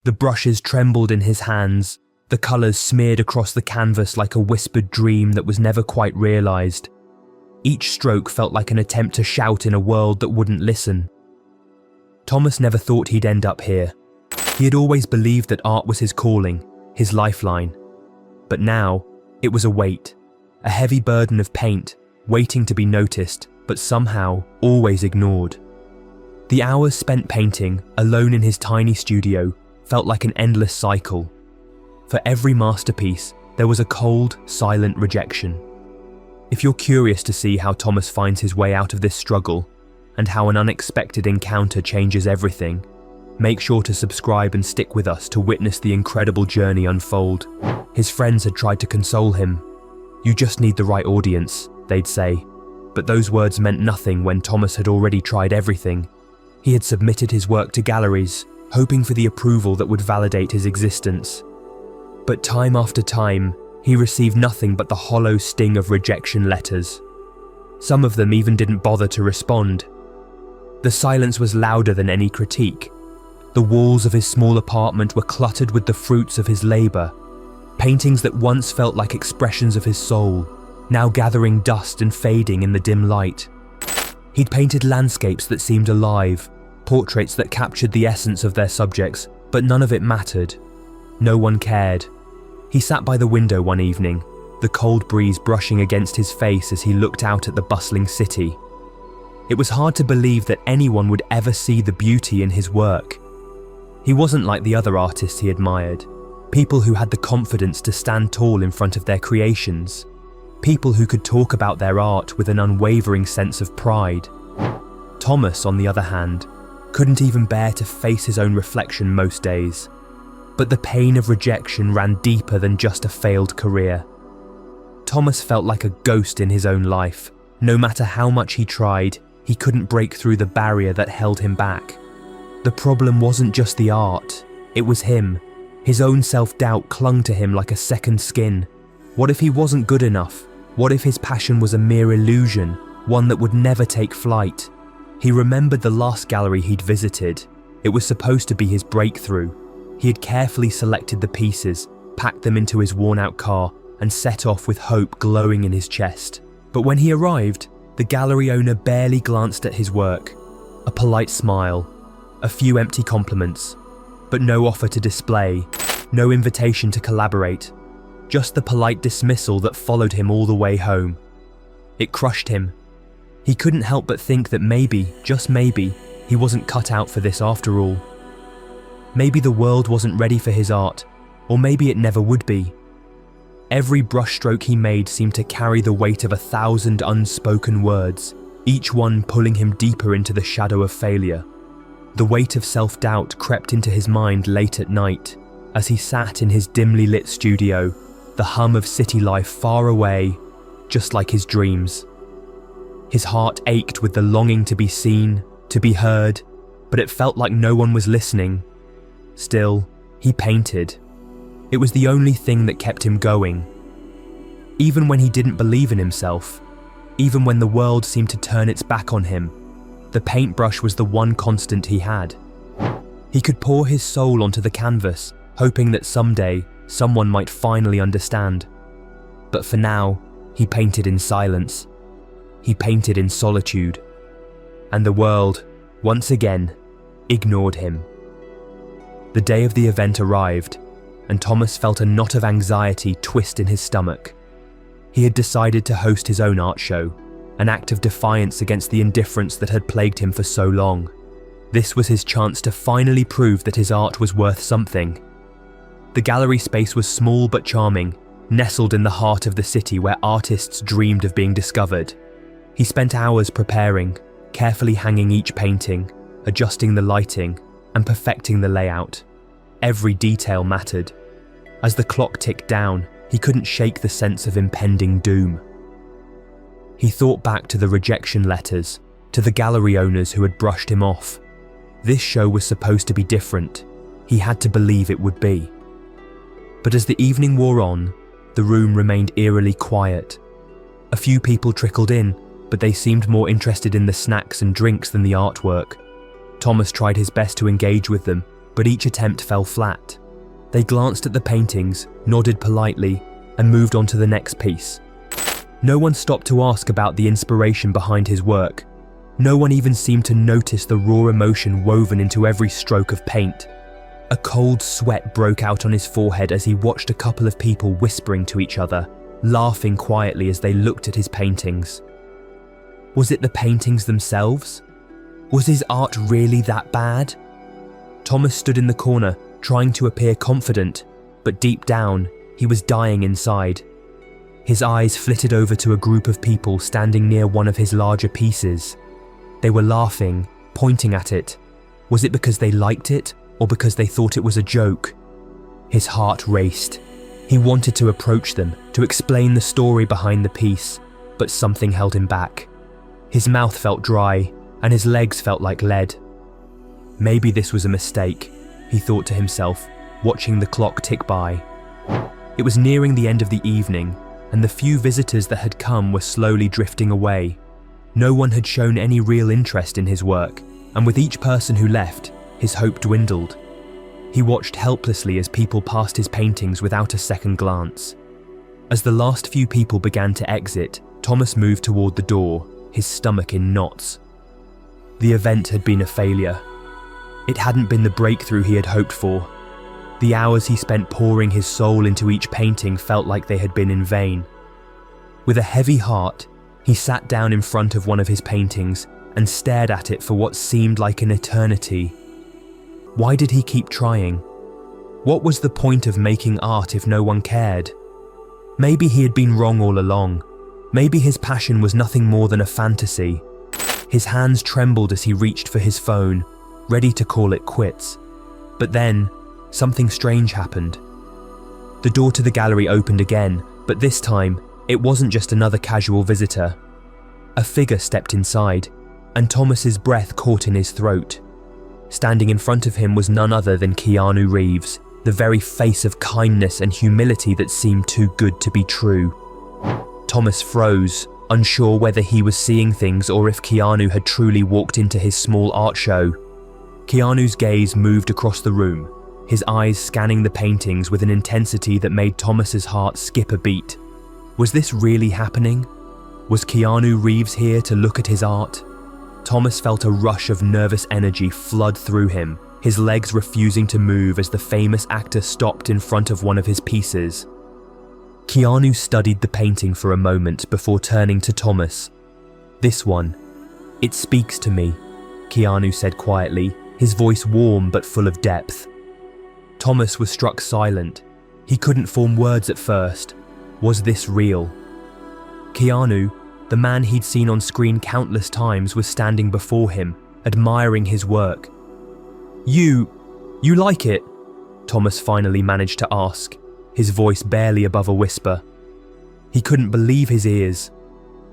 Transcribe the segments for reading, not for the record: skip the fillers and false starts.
The brushes trembled in his hands, the colours smeared across the canvas like a whispered dream that was never quite realised. Each stroke felt like an attempt to shout in a world that wouldn't listen. Thomas never thought he'd end up here. He had always believed that art was his calling, his lifeline. But now, it was a weight, a heavy burden of paint, waiting to be noticed, but somehow always ignored. The hours spent painting, alone in his tiny studio, felt like an endless cycle. For every masterpiece, there was a cold, silent rejection. If you're curious to see how Thomas finds his way out of this struggle, and how an unexpected encounter changes everything, make sure to subscribe and stick with us to witness the incredible journey unfold. His friends had tried to console him. "You just need the right audience," they'd say. But those words meant nothing when Thomas had already tried everything. He had submitted his work to galleries, hoping for the approval that would validate his existence. But time after time, he received nothing but the hollow sting of rejection letters. Some of them even didn't bother to respond. The silence was louder than any critique. The walls of his small apartment were cluttered with the fruits of his labour, paintings that once felt like expressions of his soul, now gathering dust and fading in the dim light. He'd painted landscapes that seemed alive, portraits that captured the essence of their subjects, but none of it mattered. No one cared. He sat by the window one evening, the cold breeze brushing against his face as he looked out at the bustling city. It was hard to believe that anyone would ever see the beauty in his work. He wasn't like the other artists he admired, people who had the confidence to stand tall in front of their creations, people who could talk about their art with an unwavering sense of pride. Thomas, on the other hand, couldn't even bear to face his own reflection most days. But the pain of rejection ran deeper than just a failed career. Thomas felt like a ghost in his own life. No matter how much he tried, he couldn't break through the barrier that held him back. The problem wasn't just the art, it was him. His own self-doubt clung to him like a second skin. What if he wasn't good enough? What if his passion was a mere illusion, one that would never take flight? He remembered the last gallery he'd visited. It was supposed to be his breakthrough. He had carefully selected the pieces, packed them into his worn-out car, and set off with hope glowing in his chest. But when he arrived, the gallery owner barely glanced at his work. A polite smile, a few empty compliments, but no offer to display, no invitation to collaborate, just the polite dismissal that followed him all the way home. It crushed him. He couldn't help but think that maybe, just maybe, he wasn't cut out for this after all. Maybe the world wasn't ready for his art, or maybe it never would be. Every brushstroke he made seemed to carry the weight of 1,000 unspoken words, each one pulling him deeper into the shadow of failure. The weight of self-doubt crept into his mind late at night, as he sat in his dimly lit studio, the hum of city life far away, just like his dreams. His heart ached with the longing to be seen, to be heard, but it felt like no one was listening. Still, he painted. It was the only thing that kept him going. Even when he didn't believe in himself, even when the world seemed to turn its back on him, the paintbrush was the one constant he had. He could pour his soul onto the canvas, hoping that someday someone might finally understand. But for now, he painted in silence. He painted in solitude. And the world, once again, ignored him. The day of the event arrived, and Thomas felt a knot of anxiety twist in his stomach. He had decided to host his own art show, an act of defiance against the indifference that had plagued him for so long. This was his chance to finally prove that his art was worth something. The gallery space was small but charming, nestled in the heart of the city where artists dreamed of being discovered. He spent hours preparing, carefully hanging each painting, adjusting the lighting, and perfecting the layout. Every detail mattered. As the clock ticked down, he couldn't shake the sense of impending doom. He thought back to the rejection letters, to the gallery owners who had brushed him off. This show was supposed to be different. He had to believe it would be. But as the evening wore on, the room remained eerily quiet. A few people trickled in, but they seemed more interested in the snacks and drinks than the artwork. Thomas tried his best to engage with them, but each attempt fell flat. They glanced at the paintings, nodded politely, and moved on to the next piece. No one stopped to ask about the inspiration behind his work. No one even seemed to notice the raw emotion woven into every stroke of paint. A cold sweat broke out on his forehead as he watched a couple of people whispering to each other, laughing quietly as they looked at his paintings. Was it the paintings themselves? Was his art really that bad? Thomas stood in the corner, trying to appear confident, but deep down, he was dying inside. His eyes flitted over to a group of people standing near one of his larger pieces. They were laughing, pointing at it. Was it because they liked it, or because they thought it was a joke? His heart raced. He wanted to approach them, to explain the story behind the piece, but something held him back. His mouth felt dry, and his legs felt like lead. Maybe this was a mistake, he thought to himself, watching the clock tick by. It was nearing the end of the evening, and the few visitors that had come were slowly drifting away. No one had shown any real interest in his work, and with each person who left, his hope dwindled. He watched helplessly as people passed his paintings without a second glance. As the last few people began to exit, Thomas moved toward the door, his stomach in knots. The event had been a failure. It hadn't been the breakthrough he had hoped for. The hours he spent pouring his soul into each painting felt like they had been in vain. With a heavy heart, he sat down in front of one of his paintings and stared at it for what seemed like an eternity. Why did he keep trying? What was the point of making art if no one cared? Maybe he had been wrong all along. Maybe his passion was nothing more than a fantasy. His hands trembled as he reached for his phone, ready to call it quits. But then, something strange happened. The door to the gallery opened again, but this time, it wasn't just another casual visitor. A figure stepped inside, and Thomas's breath caught in his throat. Standing in front of him was none other than Keanu Reeves, the very face of kindness and humility that seemed too good to be true. Thomas froze, unsure whether he was seeing things or if Keanu had truly walked into his small art show. Keanu's gaze moved across the room, his eyes scanning the paintings with an intensity that made Thomas's heart skip a beat. Was this really happening? Was Keanu Reeves here to look at his art? Thomas felt a rush of nervous energy flood through him, his legs refusing to move as the famous actor stopped in front of one of his pieces. Keanu studied the painting for a moment before turning to Thomas. "This one. It speaks to me," Keanu said quietly, his voice warm but full of depth. Thomas was struck silent. He couldn't form words at first. Was this real? Keanu, the man he'd seen on screen countless times, was standing before him, admiring his work. You like it?" Thomas finally managed to ask, his voice barely above a whisper. He couldn't believe his ears.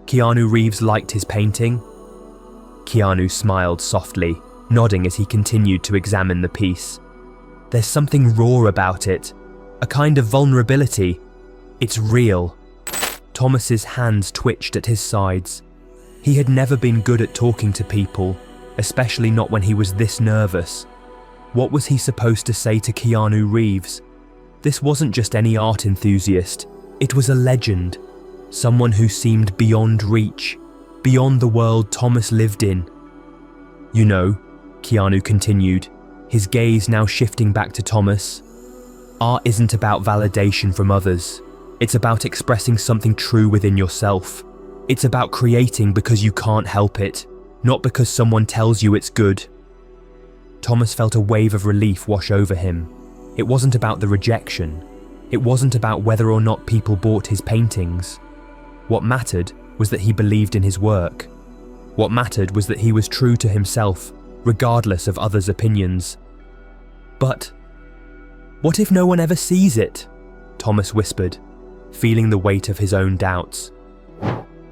Keanu Reeves liked his painting? Keanu smiled softly, nodding as he continued to examine the piece. "There's something raw about it, a kind of vulnerability. It's real." Thomas's hands twitched at his sides. He had never been good at talking to people, especially not when he was this nervous. What was he supposed to say to Keanu Reeves? This wasn't just any art enthusiast. It was a legend, someone who seemed beyond reach, beyond the world Thomas lived in. "You know," Keanu continued, his gaze now shifting back to Thomas, "art isn't about validation from others. It's about expressing something true within yourself. It's about creating because you can't help it, not because someone tells you it's good." Thomas felt a wave of relief wash over him. It wasn't about the rejection. It wasn't about whether or not people bought his paintings. What mattered was that he believed in his work. What mattered was that he was true to himself, regardless of others' opinions. "But what if no one ever sees it?" Thomas whispered, feeling the weight of his own doubts.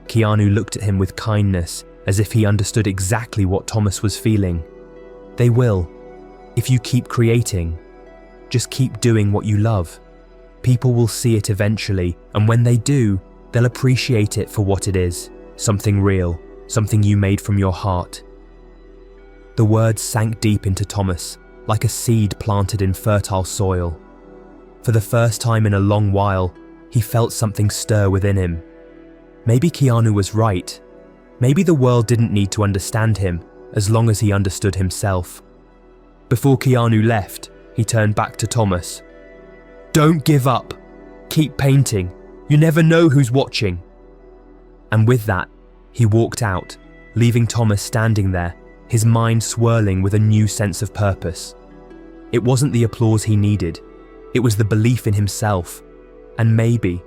Keanu looked at him with kindness, as if he understood exactly what Thomas was feeling. "They will, if you keep creating. Just keep doing what you love. People will see it eventually, and when they do, they'll appreciate it for what it is, something real, something you made from your heart." The words sank deep into Thomas, like a seed planted in fertile soil. For the first time in a long while, he felt something stir within him. Maybe Keanu was right. Maybe the world didn't need to understand him as long as he understood himself. Before Keanu left, he turned back to Thomas. "Don't give up. Keep painting. You never know who's watching." And with that, he walked out, leaving Thomas standing there, his mind swirling with a new sense of purpose. It wasn't the applause he needed. It was the belief in himself. And maybe,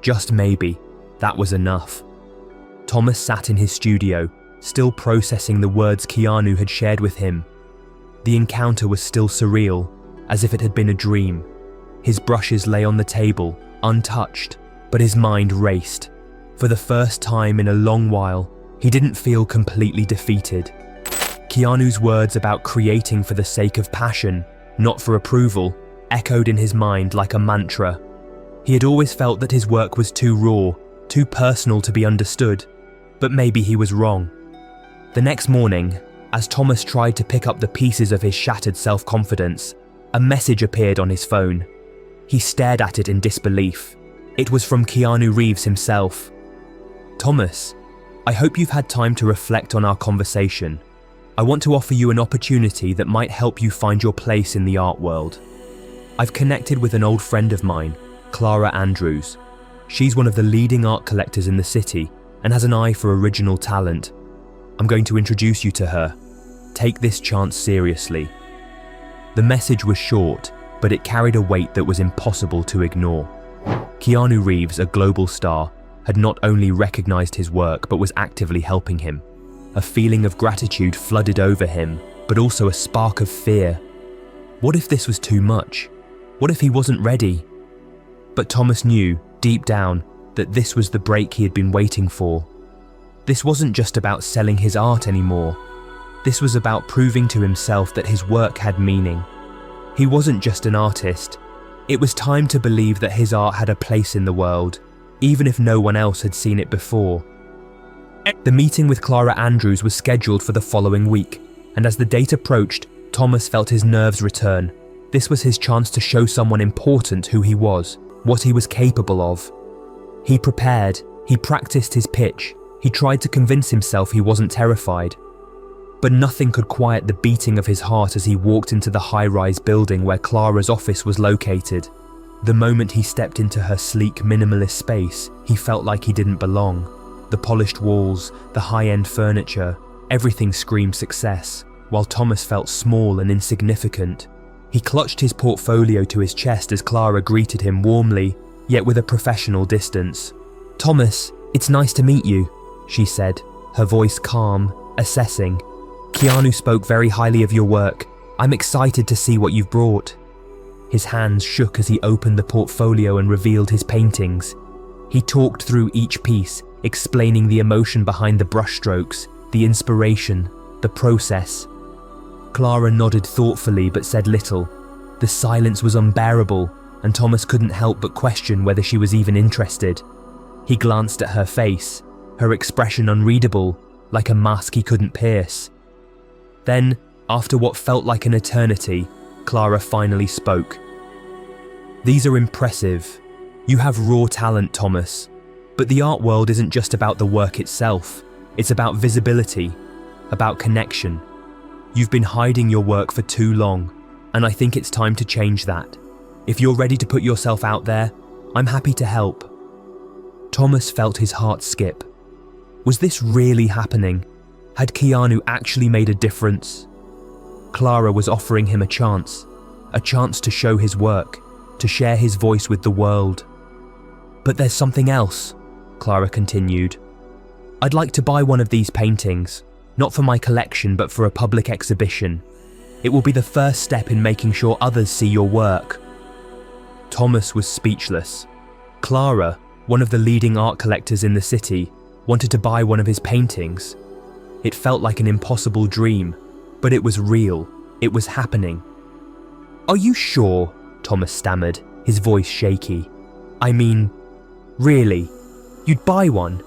just maybe, that was enough. Thomas sat in his studio, still processing the words Keanu had shared with him. The encounter was still surreal, as if it had been a dream. His brushes lay on the table, untouched, but his mind raced. For the first time in a long while, he didn't feel completely defeated. Keanu's words about creating for the sake of passion, not for approval, echoed in his mind like a mantra. He had always felt that his work was too raw, too personal to be understood, but maybe he was wrong. The next morning, as Thomas tried to pick up the pieces of his shattered self-confidence, a message appeared on his phone. He stared at it in disbelief. It was from Keanu Reeves himself. "Thomas, I hope you've had time to reflect on our conversation. I want to offer you an opportunity that might help you find your place in the art world. I've connected with an old friend of mine, Clara Andrews. She's one of the leading art collectors in the city and has an eye for original talent. I'm going to introduce you to her. Take this chance seriously." The message was short, but it carried a weight that was impossible to ignore. Keanu Reeves, a global star, had not only recognized his work but was actively helping him. A feeling of gratitude flooded over him, but also a spark of fear. What if this was too much? What if he wasn't ready? But Thomas knew, deep down, that this was the break he had been waiting for. This wasn't just about selling his art anymore. This was about proving to himself that his work had meaning. He wasn't just an artist. It was time to believe that his art had a place in the world, even if no one else had seen it before. The meeting with Clara Andrews was scheduled for the following week, and as the date approached, Thomas felt his nerves return. This was his chance to show someone important who he was, what he was capable of. He prepared, he practiced his pitch, he tried to convince himself he wasn't terrified. But nothing could quiet the beating of his heart as he walked into the high-rise building where Clara's office was located. The moment he stepped into her sleek, minimalist space, he felt like he didn't belong. The polished walls, the high-end furniture, everything screamed success, while Thomas felt small and insignificant. He clutched his portfolio to his chest as Clara greeted him warmly, yet with a professional distance. "Thomas, it's nice to meet you," she said, her voice calm, assessing. "Keanu spoke very highly of your work. I'm excited to see what you've brought." His hands shook as he opened the portfolio and revealed his paintings. He talked through each piece, explaining the emotion behind the brushstrokes, the inspiration, the process. Clara nodded thoughtfully but said little. The silence was unbearable, and Thomas couldn't help but question whether she was even interested. He glanced at her face, her expression unreadable, like a mask he couldn't pierce. Then, after what felt like an eternity, Clara finally spoke. "These are impressive. You have raw talent, Thomas. But the art world isn't just about the work itself. It's about visibility, about connection. You've been hiding your work for too long, and I think it's time to change that. If you're ready to put yourself out there, I'm happy to help." Thomas felt his heart skip. Was this really happening? Had Keanu actually made a difference? Clara was offering him a chance to show his work, to share his voice with the world. "But there's something else," Clara continued. "I'd like to buy one of these paintings, not for my collection but for a public exhibition. It will be the first step in making sure others see your work." Thomas was speechless. Clara, one of the leading art collectors in the city, wanted to buy one of his paintings. It felt like an impossible dream, but it was real. It was happening. "Are you sure?" Thomas stammered, his voice shaky. "I mean, really? You'd buy one?"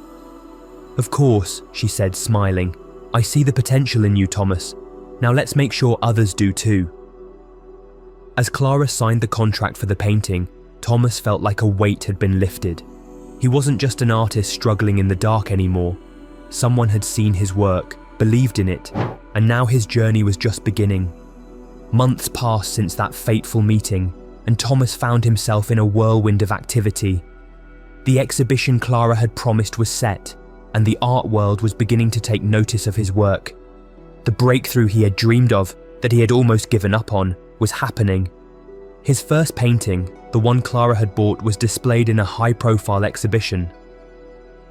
"Of course," she said, smiling. "I see the potential in you, Thomas. Now let's make sure others do too." As Clara signed the contract for the painting, Thomas felt like a weight had been lifted. He wasn't just an artist struggling in the dark anymore. Someone had seen his work, believed in it, and now his journey was just beginning. Months passed since that fateful meeting, and Thomas found himself in a whirlwind of activity. The exhibition Clara had promised was set, and the art world was beginning to take notice of his work. The breakthrough he had dreamed of, that he had almost given up on, was happening. His first painting, the one Clara had bought, was displayed in a high-profile exhibition.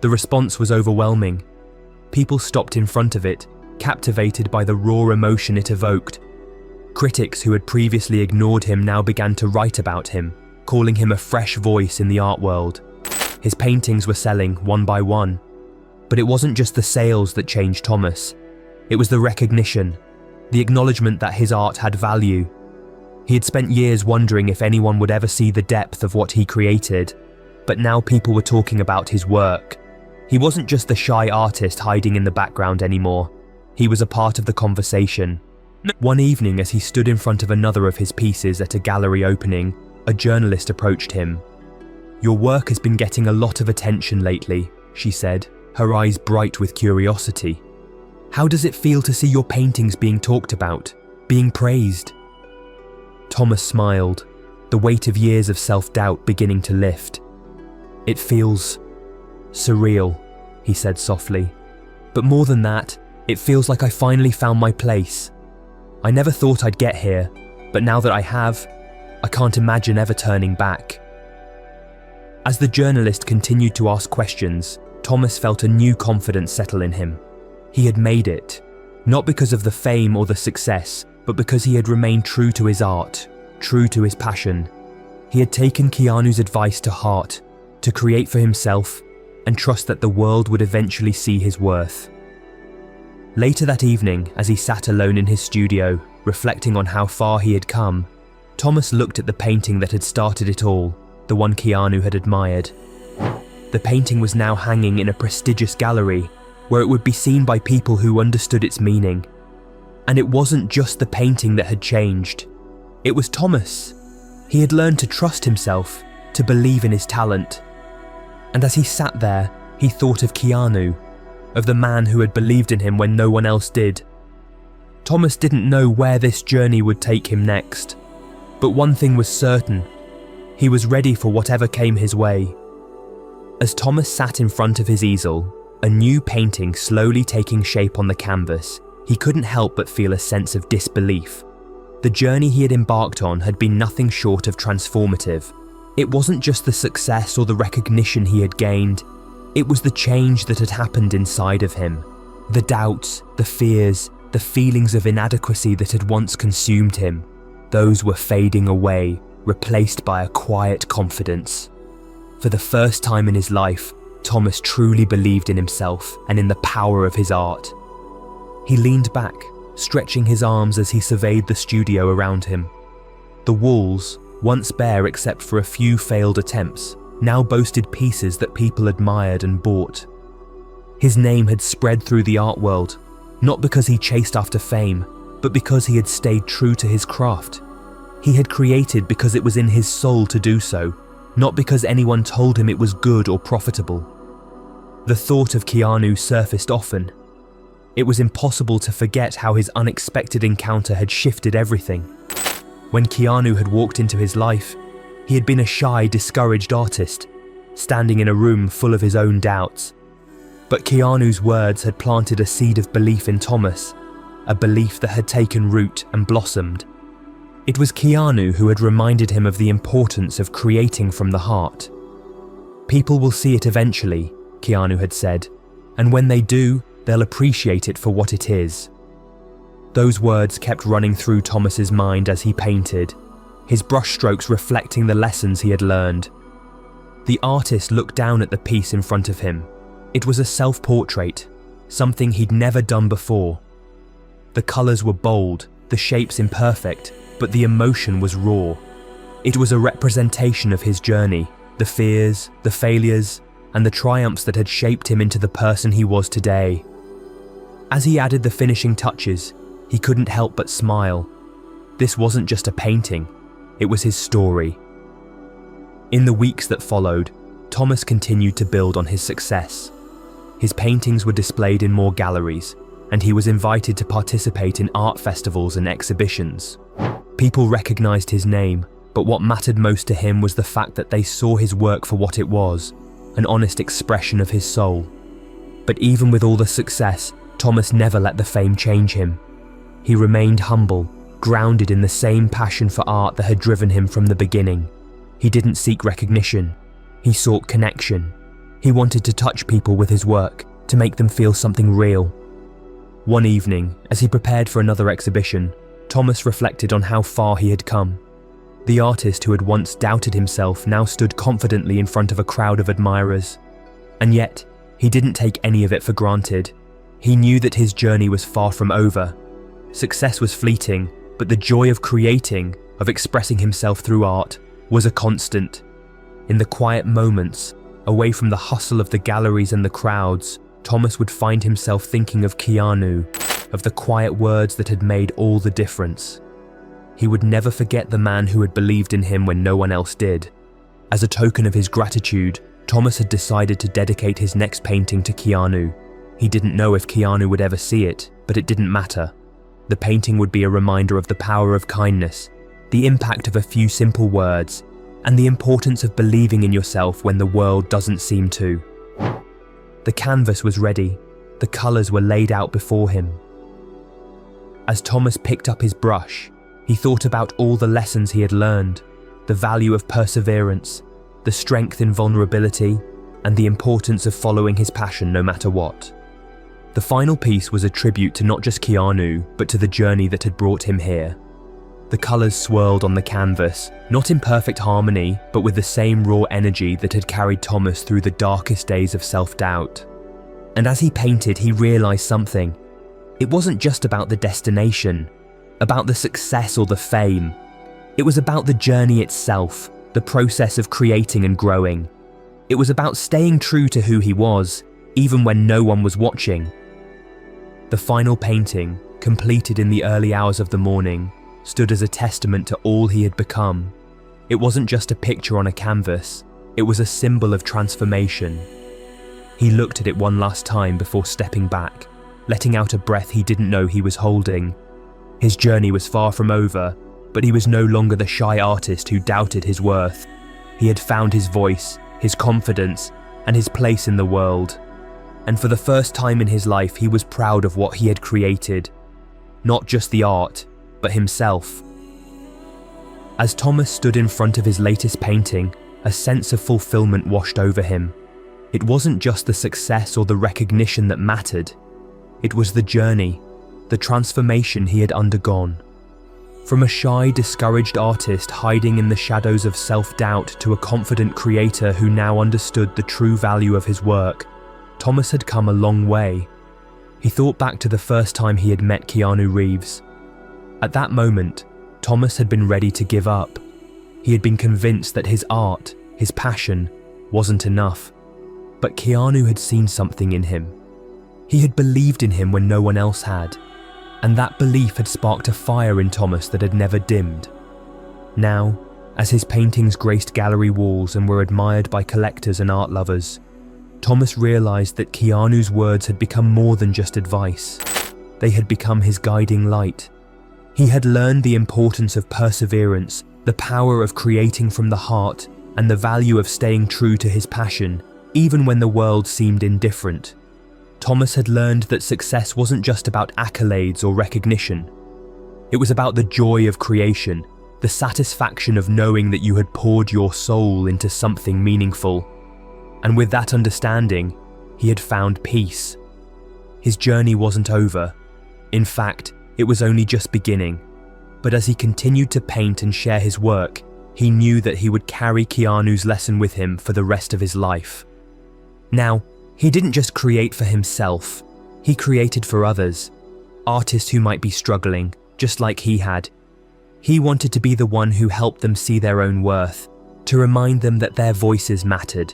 The response was overwhelming. People stopped in front of it, captivated by the raw emotion it evoked. Critics who had previously ignored him now began to write about him, calling him a fresh voice in the art world. His paintings were selling one by one. But it wasn't just the sales that changed Thomas. It was the recognition, the acknowledgement that his art had value. He had spent years wondering if anyone would ever see the depth of what he created, but now people were talking about his work. He wasn't just the shy artist hiding in the background anymore. He was a part of the conversation. One evening, as he stood in front of another of his pieces at a gallery opening, a journalist approached him. "Your work has been getting a lot of attention lately," she said, her eyes bright with curiosity. "How does it feel to see your paintings being talked about, being praised?" Thomas smiled, the weight of years of self-doubt beginning to lift. "It feels surreal," he said softly. "But more than that, it feels like I finally found my place. I never thought I'd get here, but now that I have, I can't imagine ever turning back." As the journalist continued to ask questions, Thomas felt a new confidence settle in him. He had made it, not because of the fame or the success, but because he had remained true to his art, true to his passion. He had taken Keanu's advice to heart, to create for himself, and trust that the world would eventually see his worth. Later that evening, as he sat alone in his studio, reflecting on how far he had come, Thomas looked at the painting that had started it all, the one Keanu had admired. The painting was now hanging in a prestigious gallery, where it would be seen by people who understood its meaning. And it wasn't just the painting that had changed. It was Thomas. He had learned to trust himself, to believe in his talent. And as he sat there, he thought of Keanu, of the man who had believed in him when no one else did. Thomas didn't know where this journey would take him next, but one thing was certain: he was ready for whatever came his way. As Thomas sat in front of his easel, a new painting slowly taking shape on the canvas, he couldn't help but feel a sense of disbelief. The journey he had embarked on had been nothing short of transformative. It wasn't just the success or the recognition he had gained, it was the change that had happened inside of him. The doubts, the fears, the feelings of inadequacy that had once consumed him, those were fading away, replaced by a quiet confidence. For the first time in his life, Thomas truly believed in himself and in the power of his art. He leaned back, stretching his arms as he surveyed the studio around him. The walls, once bare except for a few failed attempts, now boasted pieces that people admired and bought. His name had spread through the art world, not because he chased after fame, but because he had stayed true to his craft. He had created because it was in his soul to do so, not because anyone told him it was good or profitable. The thought of Keanu surfaced often. It was impossible to forget how his unexpected encounter had shifted everything. When Keanu had walked into his life, he had been a shy, discouraged artist, standing in a room full of his own doubts. But Keanu's words had planted a seed of belief in Thomas, a belief that had taken root and blossomed. It was Keanu who had reminded him of the importance of creating from the heart. "People will see it eventually," Keanu had said, "and when they do, they'll appreciate it for what it is." Those words kept running through Thomas's mind as he painted, his brushstrokes reflecting the lessons he had learned. The artist looked down at the piece in front of him. It was a self-portrait, something he'd never done before. The colours were bold, the shapes imperfect, but the emotion was raw. It was a representation of his journey, the fears, the failures, and the triumphs that had shaped him into the person he was today. As he added the finishing touches, he couldn't help but smile. This wasn't just a painting, It was his story. In the weeks that followed, Thomas continued to build on his success. His paintings were displayed in more galleries, and he was invited to participate in art festivals and exhibitions. People recognized his name, but what mattered most to him was the fact that they saw his work for what it was, an honest expression of his soul. But even with all the success, Thomas never let the fame change him. He remained humble, grounded in the same passion for art that had driven him from the beginning. He didn't seek recognition. He sought connection. He wanted to touch people with his work, to make them feel something real. One evening, as he prepared for another exhibition, Thomas reflected on how far he had come. The artist who had once doubted himself now stood confidently in front of a crowd of admirers. And yet, he didn't take any of it for granted. He knew that his journey was far from over. Success was fleeting, but the joy of creating, of expressing himself through art, was a constant. In the quiet moments, away from the hustle of the galleries and the crowds, Thomas would find himself thinking of Keanu, of the quiet words that had made all the difference. He would never forget the man who had believed in him when no one else did. As a token of his gratitude, Thomas had decided to dedicate his next painting to Keanu. He didn't know if Keanu would ever see it, but it didn't matter. The painting would be a reminder of the power of kindness, the impact of a few simple words, and the importance of believing in yourself when the world doesn't seem to. The canvas was ready. The colours were laid out before him. As Thomas picked up his brush, he thought about all the lessons he had learned, the value of perseverance, the strength in vulnerability, and the importance of following his passion no matter what. The final piece was a tribute to not just Keanu, but to the journey that had brought him here. The colours swirled on the canvas, not in perfect harmony, but with the same raw energy that had carried Thomas through the darkest days of self-doubt. And as he painted, he realised something. It wasn't just about the destination, about the success or the fame. It was about the journey itself, the process of creating and growing. It was about staying true to who he was, even when no one was watching. The final painting, completed in the early hours of the morning, stood as a testament to all he had become. It wasn't just a picture on a canvas, it was a symbol of transformation. He looked at it one last time before stepping back, letting out a breath he didn't know he was holding. His journey was far from over, but he was no longer the shy artist who doubted his worth. He had found his voice, his confidence, and his place in the world. And for the first time in his life, he was proud of what he had created. Not just the art, but himself. As Thomas stood in front of his latest painting, a sense of fulfillment washed over him. It wasn't just the success or the recognition that mattered. It was the journey, the transformation he had undergone. From a shy, discouraged artist hiding in the shadows of self-doubt to a confident creator who now understood the true value of his work, Thomas had come a long way. He thought back to the first time he had met Keanu Reeves. At that moment, Thomas had been ready to give up. He had been convinced that his art, his passion, wasn't enough. But Keanu had seen something in him. He had believed in him when no one else had, and that belief had sparked a fire in Thomas that had never dimmed. Now, as his paintings graced gallery walls and were admired by collectors and art lovers, Thomas realised that Keanu's words had become more than just advice. They had become his guiding light. He had learned the importance of perseverance, the power of creating from the heart, and the value of staying true to his passion, even when the world seemed indifferent. Thomas had learned that success wasn't just about accolades or recognition. It was about the joy of creation, the satisfaction of knowing that you had poured your soul into something meaningful. And with that understanding, he had found peace. His journey wasn't over. In fact, it was only just beginning. But as he continued to paint and share his work, he knew that he would carry Keanu's lesson with him for the rest of his life. Now, he didn't just create for himself, he created for others, artists who might be struggling, just like he had. He wanted to be the one who helped them see their own worth, to remind them that their voices mattered.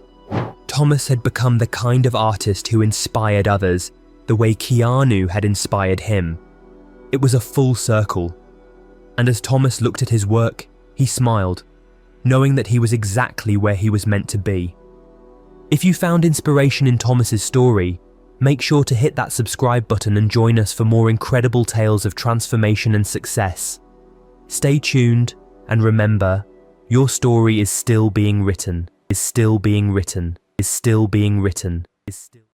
Thomas had become the kind of artist who inspired others, the way Keanu had inspired him. It was a full circle. And as Thomas looked at his work, He smiled, knowing that he was exactly where he was meant to be. If you found inspiration in Thomas's story, make sure to hit that subscribe button and join us for more incredible tales of transformation and success. Stay tuned, and remember, your story is still being written, is still being written, is still being written, is still